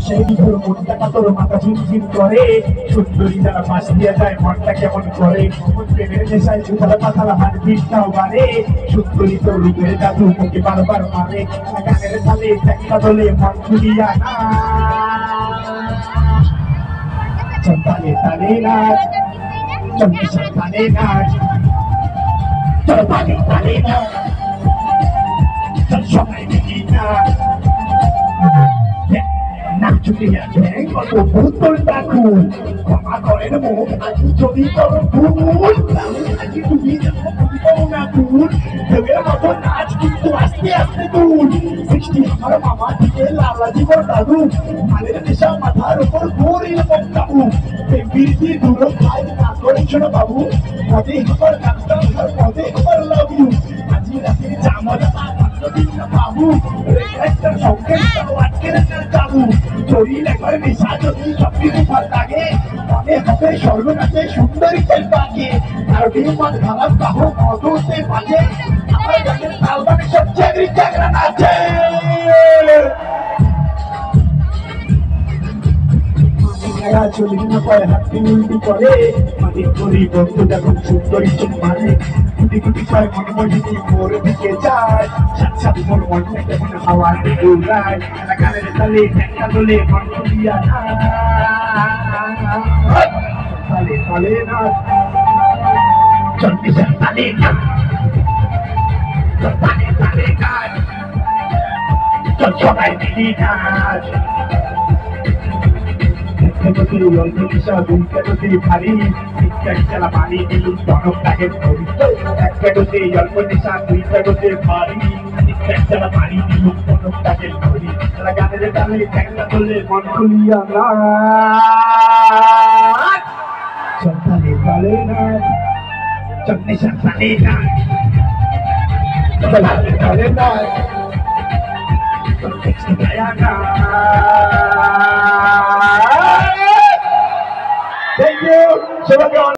সেই তোর মনটা তোর মাথা ঝিমঝিম করে, সুন্দরী যারা পাশ দিয়ে যায় মনটা কেমন করে, প্রেমের নেশায় দুধার মাথার হাত ভিড়টাও বাড়ে, সুন্দরী তোর রূপের জাদু মুখে বারবার মারে, গানের তালে একটা দলে মন খুলিয়া না তালে তালে নাচ, চন্দ্রেশ্বর তালে নাচ, চল তালে তালে নাচ, চল সবাই মিলি নাচ। নাচুটিয়া ঠ্যাং কত ভূতল ডাকুন, ক্ষমা করেন মুখ আজি যদি তোর ভুল, আজি তুমি যাও না ভুল, ঢেউয়ের মতো নাচ কিন্তু আস্তে আস্তে দুল, সৃষ্টি আমার মামা থেকে লালা জীবন দাদু, মালের নেশা মাথার উপর ঘুরিল বক্তাবু, বীরটি দূর খাই না করেন শোনো বাবু, মজে খবর নাচটা মজে খবর লাভ ইউ, আজি রাতে জামা বাবু একটা সংকেত আটকে রাখার চাবু, শরীর একবার নেশা যদি সবকিছু ভাল লাগে, মনে হবে স্বর্গনাথে সুন্দরী তেল পাকে, আর বিমান খারাপ কাহ মধুতে বাজে, আমার গানের তাল মানে সব চাকরি চাকরা নাচে। চলি না পায় হাতি উল্টি করে, মাটির করি বন্ধু যখন সুন্দরী চোখ মারে, গুটি গুটি পায় মনে মনে মোর দিকে যায়, সাত সাত মোর মনটা কেমন হাওয়ার দিকে উড়ায়, গানের তালে একটা দলে মন খুলিয়া তালে তালে নাচ, চন্দ্রেশ্বর তালে নাচ, তালে তালে নাচ, চল সবাই মিলি নাচ। ভারী খেলা পানি দিলুম টনক তাকে ধরি, এক পেটোতে অল্প নেশা দুই পেটোতে ভারী, খেলা পানি দিলুম টনক তাকে ধরি, গানের তালে একটা দলে মন খুলিয়া নাচ, চল তালে তালে নাচ, চল নেশা তালে নাচ, তালে তালে নাচ, চল দেখতে গায়া নাচ। Thank you.